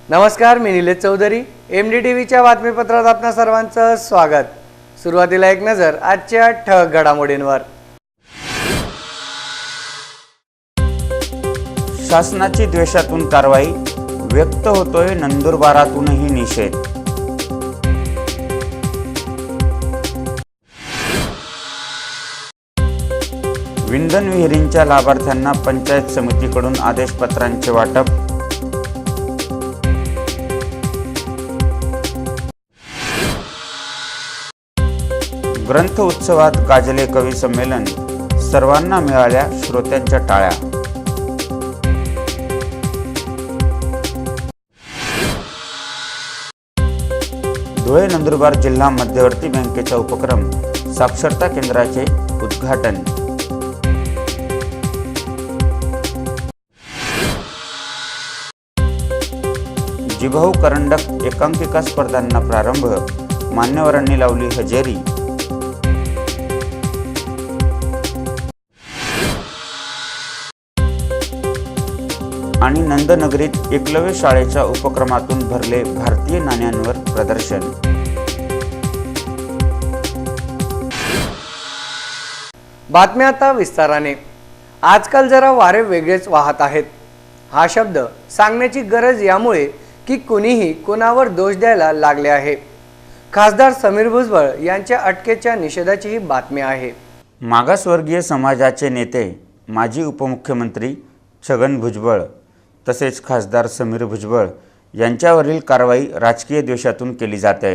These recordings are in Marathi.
नमस्कार, मी निलेश चौधरी. MDTVच्या बातमीपत्रात आपणा सर्वांचं स्वागत. सुरुवातीला एक नजर आजच्या ठळक घडामोडींवर. शासनाची द्वेषातून कारवाई, व्यक्त होतोय नंदुरबारातूनही निषेध. विंधन विहिरींच्या लाभार्थ्यांना पंचायत समितीकडून आदेशपत्रांचे वाटप. ग्रंथ उत्सवात गाजले कवी संमेलन, सर्वांना मिळाल्या श्रोत्यांच्या टाळ्या. धुळे नंदुरबार जिल्हा मध्यवर्ती बँकेचा उपक्रम, साक्षरता केंद्राचे उद्घाटन. जिभाऊ करंडक एकांकिका स्पर्धांना प्रारंभ, मान्यवरांनी लावली हजेरी. आणि नंदनगरीत एकलव्य शाळेच्या उपक्रमातून भरले भारतीय नाण्यांवर प्रदर्शन. बातम्या आता विस्ताराने. आजकाल जरा वारे वेगळेच वाहत आहेत. हा शब्द सांगण्याची गरज यामुळे की कुणीही कोणावर दोष द्यायला लागले आहे. खासदार समीर भुजबळ यांच्या अटकेच्या निषेधाची ही बातमी आहे. मागासवर्गीय समाजाचे नेते माजी उपमुख्यमंत्री छगन भुजबळ तसेच खासदार समीर भुजबळ यांच्यावरील कारवाई राजकीय द्वेषातून केली जाते.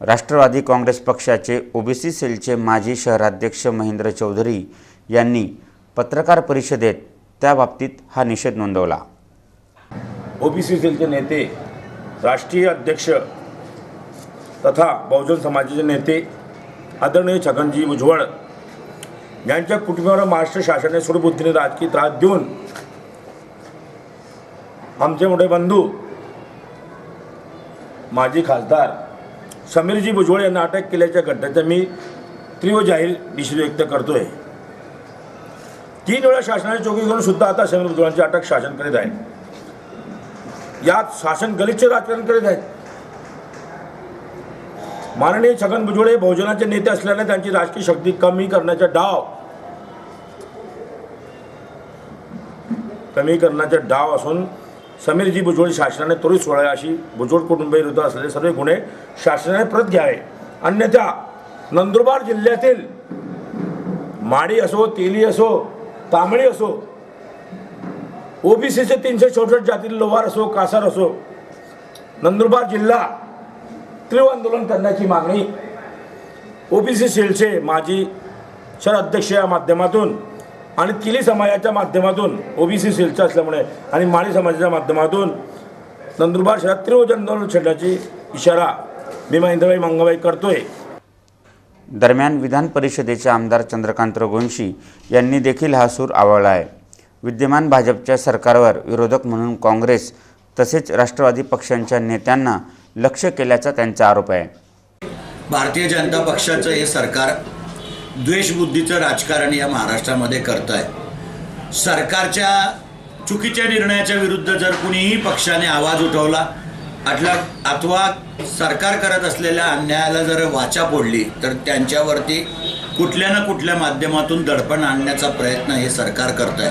राष्ट्रवादी काँग्रेस पक्षाचे ओबीसी सेलचे माजी शहराध्यक्ष महेंद्र चौधरी यांनी पत्रकार परिषदेत त्या बाबतीत हा निषेध नोंदवला. ओबीसी सेलचे नेते, राष्ट्रीय अध्यक्ष तथा बहुजन समाजाचे नेते आदरणीय छगनजी भुजबळ यांच्या कुटुंबावर महाराष्ट्र शासनाने सूडबुद्धीने राजकीय त्रास देऊन आमचे मोठे बंधू माजी खासदार समीरजी भुजबळ यांना अटक केल्याच्या घटनेचा मी तीव्र जाहीर निषेध व्यक्त करतोय. 3 वेळा शासनाने चौकशी करून सुद्धा आता समीर भुजबळांची अटक शासन करीत आहे. यात शासन गलिच्छ राजकारण करीत आहे. माननीय छगन भुजबळ हे बहुजनाचे नेते असल्याने त्यांची राजकीय शक्ती कमी करण्याचा डाव असून समीरजी भुजबळ शासनाने त्वरित सोडावे अशी भुजबळ कुटुंबाविरुद्ध असलेले सर्व गुन्हे शासनाने परत घ्यावे. अन्यथा नंदुरबार जिल्ह्यातील माडी असो, तेली असो, तांबडी असो, ओबीसीचे 364 जातीतील लोहार असो, कासार असो, नंदुरबार जिल्हा तीव्र आंदोलन करण्याची मागणी ओबीसी सेलचे माजी शहर अध्यक्ष या माध्यमातून आणि तिली समाजाच्या माध्यमातून, ओबीसी सेलच्या असल्यामुळे आणि माळी समाजाच्या माध्यमातून नंदुरबार शहरात तीव्र आंदोलन छेडण्याची इशारा मी महेंद्रभाई मंगलभाई करतोय. दरम्यान विधान परिषदेचे आमदार चंद्रकांत रघुवंशी यांनी देखील हा सूर आवळला आहे. विद्यमान भाजपच्या सरकारवर विरोधक म्हणून काँग्रेस तसेच राष्ट्रवादी पक्षांच्या नेत्यांना लक्ष्य केल्याचा त्यांचा आरोप आहे. भारतीय जनता पक्षाचं हे सरकार द्वेषबुद्धीचं राजकारण या महाराष्ट्रामध्ये करत आहे. सरकारच्या चुकीच्या निर्णयाच्या विरुद्ध जर कुणीही पक्षाने आवाज उठवला अथवा सरकार करत असलेल्या अन्यायाला जर वाचा फोडली तर त्यांच्यावरती कुठल्या ना कुठल्या माध्यमातून दडपण आणण्याचा प्रयत्न हे सरकार करत आहे.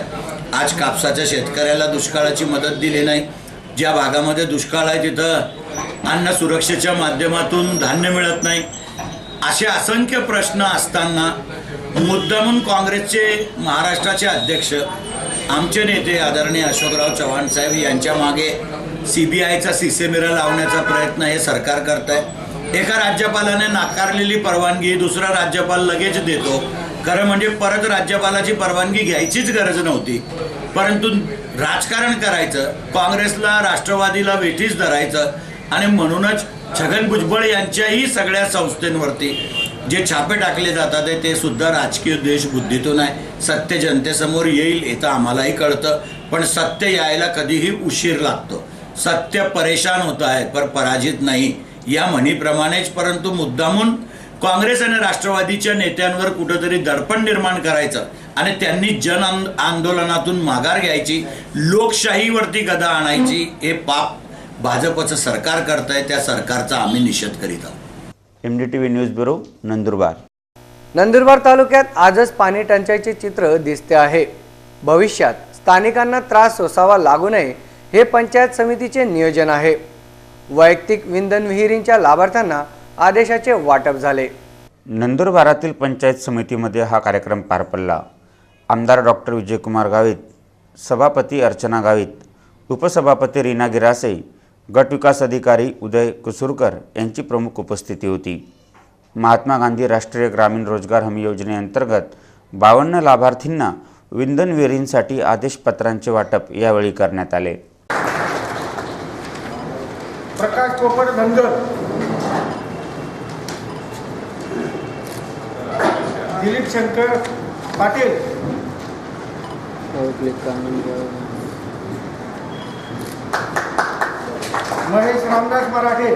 आज कापसाच्या शेतकऱ्याला दुष्काळाची मदत दिली नाही. ज्या भागामध्ये दुष्काळ आहे तिथं अन्न सुरक्षेच्या माध्यमातून धान्य मिळत नाही. असे असंख्य प्रश्न असताना मुद्दामून काँग्रेसचे महाराष्ट्राचे अध्यक्ष आमचे नेते आदरणीय अशोकराव चव्हाण साहेब यांच्या मागे CBIचा सिसेमिरा लावण्याचा प्रयत्न हे सरकार करत आहे. एका राज्यपालाने नाकारलेली परवानगी दुसरा राज्यपाल लगेच देतो. खरं म्हणजे परत राज्यपालाची परवानगी घ्यायचीच गरज नव्हती, परंतु राजकारण करायचं, काँग्रेसला राष्ट्रवादीला वेठीस धरायचं आणि म्हणूनच छगन भुजबळ यांच्याही सगळ्या संस्थांवरती जे छापे टाकले जातात ते सुद्धा राजकीय द्वेषबुद्धीतून आहे. सत्य जनतेसमोर येईल हे तर आम्हालाही कळतं, पण सत्य यायला कधीही उशीर लागतो. सत्य परेशान होत आहे पर पराजित नाही या म्हणीप्रमाणेच, परंतु मुद्दामून काँग्रेस आणि राष्ट्रवादीच्या नेत्यांवर कुठेतरी दडपण निर्माण करायचं आणि त्यांनी आंदोलनातून माघार घ्यायची, लोकशाहीवरती गदा आणायची, हे पाप भाजपचं सरकार करतंय त्या सरकारचा आम्ही निषेध करीत आहोत. MDTV news bureau Nandurbar. Nandurbar तालुक्यात आजच पाणी टंचाईचे चित्र दिसते आहे. भविष्यात स्थानिकांना त्रास सोसावा लागू नये हे पंचायत समितीचे नियोजन आहे. वैयक्तिक विंधन विहिरींच्या लाभार्थ्यांना आदेशाचे वाटप झाले. नंदुरबारातील पंचायत समितीमध्ये हा कार्यक्रम पार पडला. आमदार डॉक्टर विजयकुमार गावित, सभापती अर्चना गावित, उपसभापती रीना गिरासे, गट विकास अधिकारी उदय कुसुरकर यांची प्रमुख उपस्थिती होती. महात्मा गांधी राष्ट्रीय ग्रामीण रोजगार हमी योजनेअंतर्गत 52 लाभार्थींना विंधन विहिरींसाठी आदेशपत्रांचे वाटप यावेळी करण्यात आले. प्रकाश पोपट धनगर, दिलीप शंकर पाटील, महेश रामदास मराठे,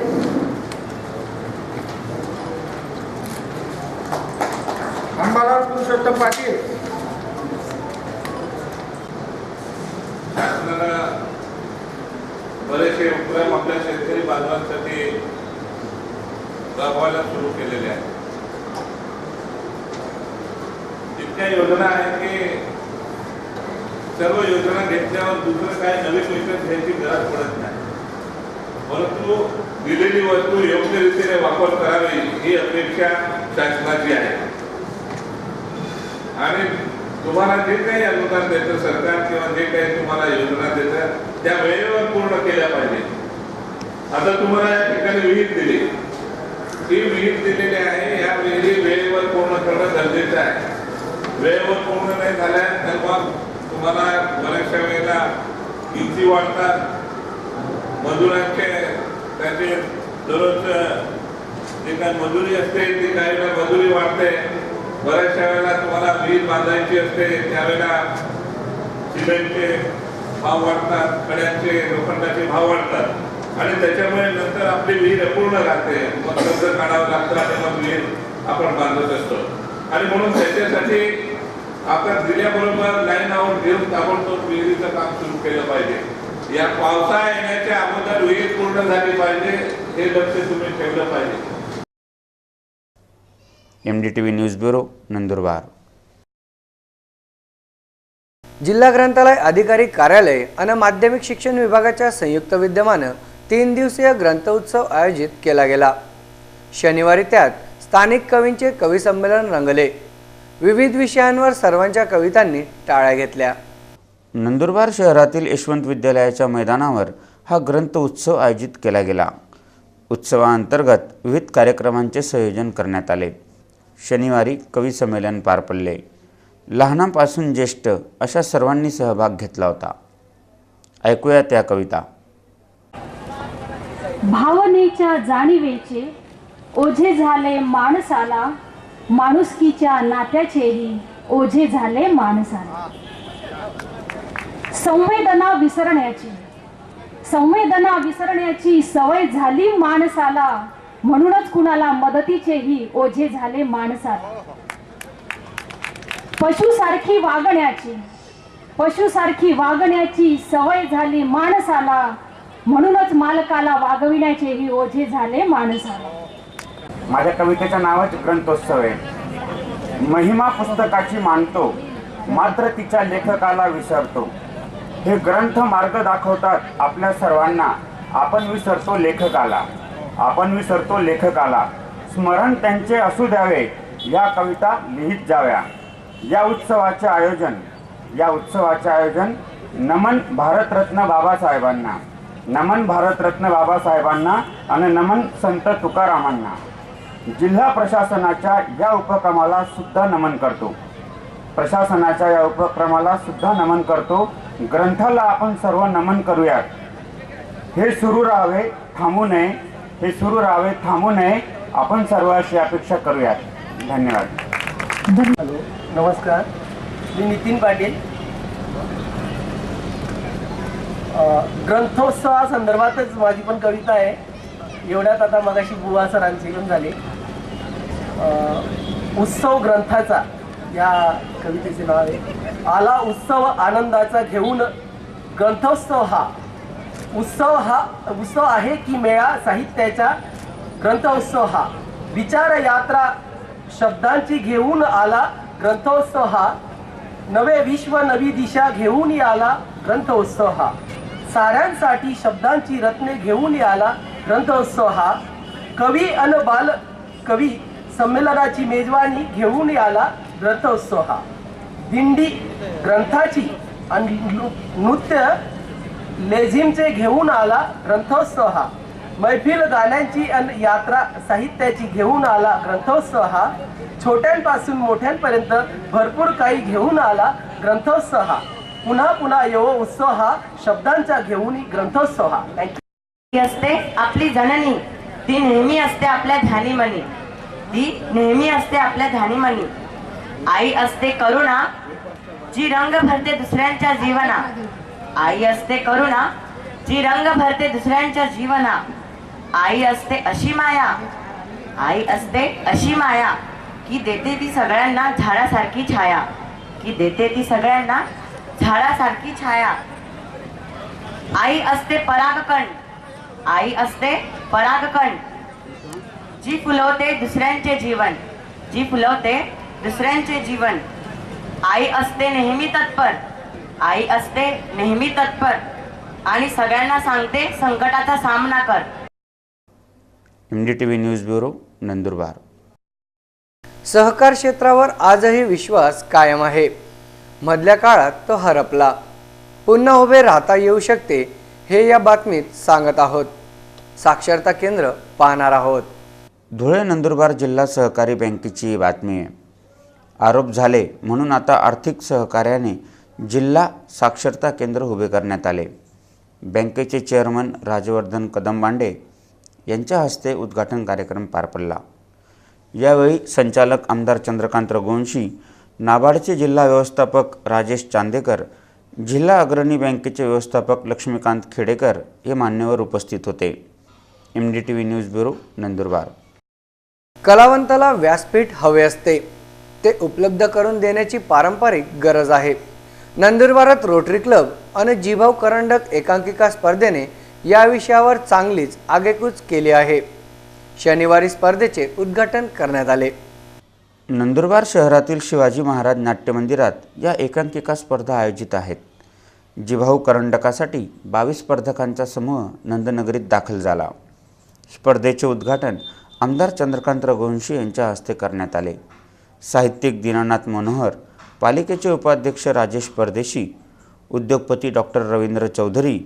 अंबालाल पुरुषोत्तम पाटील, बरेचसे उपक्रम आपल्या शेतकरी बांधवांसाठी राबवायला सुरू केलेले आहेत. इतक्या योजना आहेत की सर्व योजना घेतल्यावर दुसरं काय नवीन विकत घ्यायची गरज पडत नाही, परंतु दिलेली वस्तू योग्य रीतीने वापर करावी ही अपेक्षा शासनाची आहे. आणि तुम्हाला जे काही अनुदान देतं सरकार किंवा जे काही तुम्हाला योजना देतं त्या वेळेवर पूर्ण केल्या पाहिजे. आता तुम्हाला या ठिकाणी विहीर दिली, ही विहीर दिलेली आहे, या विहिरी वेळेवर पूर्ण करणं गरजेचं आहे. वेळेवर पूर्ण नाही झाल्या तर मग तुम्हाला बऱ्याचशा वेळेला किमती वाढतात, मजुरांचे त्याचे दररोज जे काही मजुरी असते ती काही वेळा मजुरी वाढते. बऱ्याचशा वेळेला तुम्हाला विहीर बांधायची असते त्यावेळेला सिमेंटचे भाव वाढतात, कड्यांचे लोखंडाचे भाव वाढतात आणि त्याच्यामुळे नंतर आपली विहीर अपूर्ण राहते. मग कर्ज काढावं लागतं आणि मग विहीर आपण बांधत असतो. आणि म्हणून त्याच्यासाठी आपण दिल्याबरोबर लाईन आउट घेऊन ताबडतोब विहिरीचं काम सुरू केलं पाहिजे. या पावसाळा येण्याच्या अगोदर विहीर पूर्ण झाली पाहिजे हे लक्ष तुम्ही ठेवलं पाहिजे. MDTV news bureau Nandurbar. जिल्हा ग्रंथालय अधिकारी कार्यालय आणि माध्यमिक शिक्षण विभागाच्या संयुक्त विद्यमानं 3 दिवसीय ग्रंथ उत्सव आयोजित केला गेला. शनिवारी त्यात स्थानिक कवींचे कवी संमेलन रंगले. विविध विषयांवर सर्वांच्या कवितांनी टाळ्या घेतल्या. नंदुरबार शहरातील यशवंत विद्यालयाच्या मैदानावर हा ग्रंथ उत्सव आयोजित केला गेला. उत्सवाअंतर्गत विविध कार्यक्रमांचे संयोजन करण्यात आले. शनिवारी कवी संमेलन पार पडले. लहानांपासून ज्येष्ठ अशा सर्वांनी सहभाग घेतला होता. ऐकूया त्या कविता. भावनेच्या जाणीवेचे ओझे झाले माणसाला, माणुसकीच्या नात्याचेही ओझे झाले माणसाला. संवेदना विसरण्याची सवय झाली माणसाला, म्हणूनच कुणाला मदतीचेही ओझे झाले माणसाला. पशुसारखी वागण्याची सवय झाली माणसाला, म्हणूनच मालकाला वागविण्याचेही ओझे झाले माणसाला. माझ्या कवितेचं नावच ग्रंथोत्सव आहे. महिमा पुस्तकाची मानतो, मात्र तिच्या लेखकाला विसरतो. हे ग्रंथ मार्ग दाखवतात आपल्या सर्वांना, आपण विसरतो लेखकाला. स्मरण त्यांचे असू द्यावे, या कविता लिहित जाव्या. या उत्सवाचे आयोजन नमन भारतरत्न बाबासाहेबांना आणि नमन संत तुकारामांना. जिल्हा प्रशासनाच्या या उपक्रमाला सुद्धा नमन करतो. ग्रंथाला आपण सर्व नमन करूयात. हे सुरू राहावे थांबू नये आपण सर्व अशी अपेक्षा करूयात. धन्यवाद. हॅलो, नमस्कार. मी नितीन पाटील. ग्रंथोत्सवासंदर्भातच माझी पण कविता आहे. एवढ्यात आता मगाशी बुवा सरांचे येऊन झाले. उत्सव ग्रंथाचा या कवितेचे नाव आहे. आला उत्सव आनंदाचा घेऊन ग्रंथोत्सव हा, उत्सव आहे की मेळा साहित्याचा ग्रंथोत्सव हा विचार यात्रा शब्दांची घेऊन आला ग्रंथोत्सव हा नवे विश्व नवी दिशा घेऊन आला ग्रंथोत्सव हा साऱ्यांसाठी शब्दांची रत्ने घेऊन आला ग्रंथोत्सव हा कवी अन बाल कवी संमेलनाची मेजवानी घेऊन आला ग्रंथोत्सव हा दिंडी ग्रंथाची आणि नृत्य लेझिमचे घेऊन आला ग्रंथोत्सव हा मैफिल गाण्यांची आणि यात्रा साहित्याची घेऊन आला ग्रंथोत्सव हा छोट्यांपासून मोठ्यांपर्यंत भरपूर काही घेऊन आला ग्रंथोत्सव हा पुन्हा पुन्हा येवो उत्सव हा शब्दांचा घेऊन ग्रंथोत्सव हा ती असते आपली जननी ती नेहमी असते आपल्या ध्यानीमनी ती नेहमी असते आपल्या ध्यानीमनी आई असते करुणा जी रंग भरते दुसऱ्यांच्या जीवना आई असते करुणा जी रंग भरते दुसऱ्यांच्या जीवना आई असते अशी माया आई असते अशी माया की देते ती सगळ्यांना झाडासारखी छाया की देते ती सगळ्यांना झाडासारखी छाया आई असते परागकण आई असते परागकण जी फुलवते दुसऱ्यांचे जीवन जी फुलवते दुसऱ्यांचे जीवन आई असते नेहमी तत्पर आई असते नेहमी तत्पर आणि सगळ्यांना सांगते संकटाचा सामना कर. MDTV news bureau Nandurbar. सहकार क्षेत्रावर आजही विश्वास कायम आहे. मधल्या काळात तो हरपला. पुन्हा उभे राहता येऊ शकते हे या बातमीत सांगत आहोत. साक्षरता केंद्र पाहणार आहोत. धुळे नंदुरबार जिल्हा सहकारी बँकेची ही बातमी आहे. आरोप झाले म्हणून आता आर्थिक सहकार्याने जिल्हा साक्षरता केंद्र उभे करण्यात आले. बँकेचे चेअरमन राजवर्धन कदमबांडे यांच्या हस्ते उद्घाटन कार्यक्रम पार पडला. यावेळी संचालक आमदार चंद्रकांत रघुवंशी, नाबार्डचे जिल्हा व्यवस्थापक राजेश चांदेकर, जिल्हा अग्रणी बँकेचे व्यवस्थापक लक्ष्मीकांत खेडेकर हे मान्यवर उपस्थित होते. MDTV news bureau Nandurbar. कलावंताला व्यासपीठ हवे असते ते उपलब्ध करून देण्याची पारंपरिक गरज आहे. नंदुरबारात रोटरी क्लब आणि जीभाऊ करंडक एकांकिका स्पर्धेने या विषयावर चांगलीच आगेकूच केली आहे. शनिवारी स्पर्धेचे उद्घाटन करण्यात आले. नंदुरबार शहरातील शिवाजी महाराज नाट्य मंदिरात या एकांकिका स्पर्धा आयोजित आहेत. जीभाऊ करंडकासाठी 22 स्पर्धकांचा समूह नंदनगरीत दाखल झाला. स्पर्धेचे उद्घाटन आमदार चंद्रकांत रघुवंशी यांच्या हस्ते करण्यात आले. साहित्यिक दीनानाथ मनोहर, पालिकेचे उपाध्यक्ष राजेश परदेशी, उद्योगपती डॉक्टर रवींद्र चौधरी,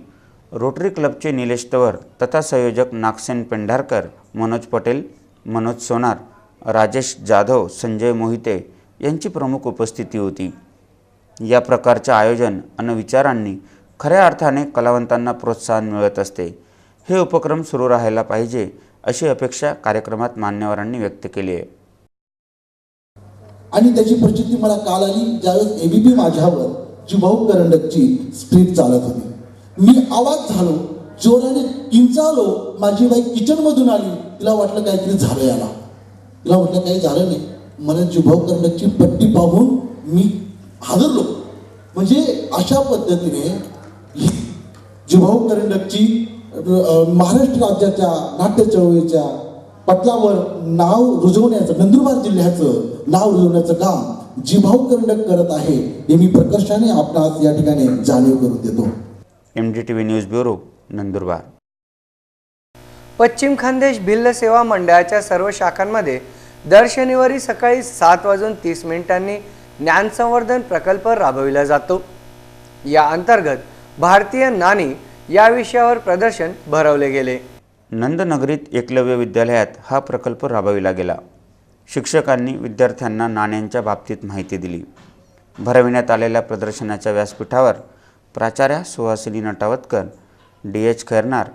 रोटरी क्लबचे निलेश तवर तथा संयोजक नागसेन पेंढारकर, मनोज पटेल, मनोज सोनार, राजेश जाधव, संजय मोहिते यांची प्रमुख उपस्थिती होती. या प्रकारचे आयोजन आणि विचारांनी खऱ्या अर्थाने कलावंतांना प्रोत्साहन मिळत असते. हे उपक्रम सुरू राहायला पाहिजे अशी अपेक्षा कार्यक्रमात मान्यवरांनी व्यक्त केली आहे. आणि त्याची प्रचिती मला काल आली ज्यावेळेस ABP माझ्यावर जीभाऊ करंडकची स्क्रिप्ट चालत होती. मी आवाज झालो, जोराने किंचाळलो. माझी बाई किचन मधून आली. तिला वाटलं काहीतरी झालं याला. तिला म्हटलं काही झालं नाही. मला जीभाऊ करंडकची पट्टी पाहून मी हादरलो. म्हणजे अशा पद्धतीने जीभाऊ करंडकची महाराष्ट्र राज्याच्या नाट्य चळवळीच्या पटलावर नाव रुजवण्याचं, नंदुरबार जिल्ह्याचं नाव रुजवण्याचं काम जीभाऊ करंडक करत आहे हे मी प्रकर्षाने आपणास या ठिकाणी जाणीव करून देतो. MDTV news bureau Nandurbar. पश्चिम खानदेश भिल्ल सेवा मंडळाच्या सर्व शाखांमध्ये दर शनिवारी सकाळी 7:30 ज्ञानसंवर्धन प्रकल्प राबविला जातो. या अंतर्गत भारतीय नाणी या विषयावर प्रदर्शन भरवले गेले. नंदनगरीत एकलव्य विद्यालयात हा प्रकल्प राबविला गेला. शिक्षकांनी विद्यार्थ्यांना नाण्यांच्या बाबतीत माहिती दिली. भरविण्यात आलेल्या प्रदर्शनाच्या व्यासपीठावर प्राचार्या सुहासिनी नटावतकर, DH खैरनार,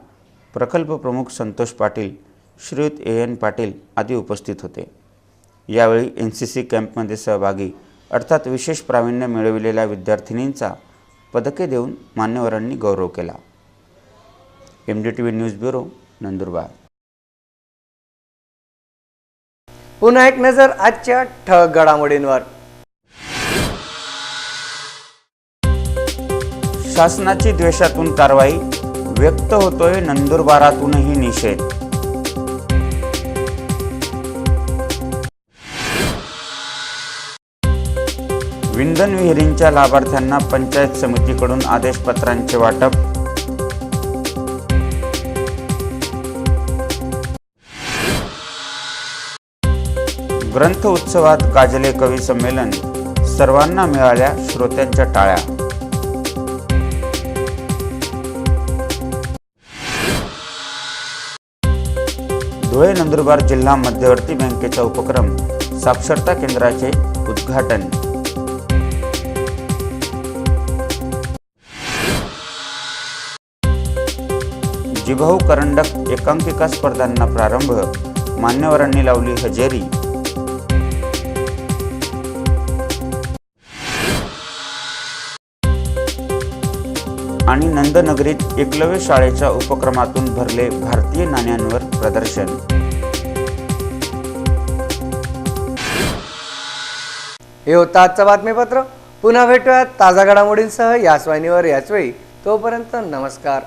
प्रकल्प प्रमुख संतोष पाटील, श्रीयुत AN पाटील आदी उपस्थित होते. यावेळी NCC कॅम्पमध्ये सहभागी अर्थात विशेष प्रावीण्य मिळविलेल्या विद्यार्थिनींचा पदके देऊन मान्यवरांनी गौरव केला. MDTV news bureau Nandurbar. पुन्हा एक नजर आजच्या ठळक घडामोडींवर. शासनाची द्वेषातून कारवाई, व्यक्त होतोय नंदुरबारातूनही निषेध. विंधन विहिरींच्या लाभार्थ्यांना पंचायत समितीकडून आदेशपत्रांचे वाटप. ग्रंथ उत्सवात गाजले कवी संमेलन, सर्वांना मिळाल्या श्रोत्यांच्या टाळ्या. धुळे नंदुरबार जिल्हा मध्यवर्ती बँकेचा उपक्रम साक्षरता केंद्राचे उद्घाटन. जिभाऊ करंडक एकांकिका स्पर्धांना प्रारंभ, मान्यवरांनी लावली हजेरी. आणि नंदनगरीत एकलव्य शाळेच्या उपक्रमातून भरले भारतीय नाण्यांवर प्रदर्शन. हे होतं आजचं बातमीपत्र. पुन्हा भेटूयात ताजा घडामोडींसह याच वाहिनीवर याच वेळी. तोपर्यंत नमस्कार.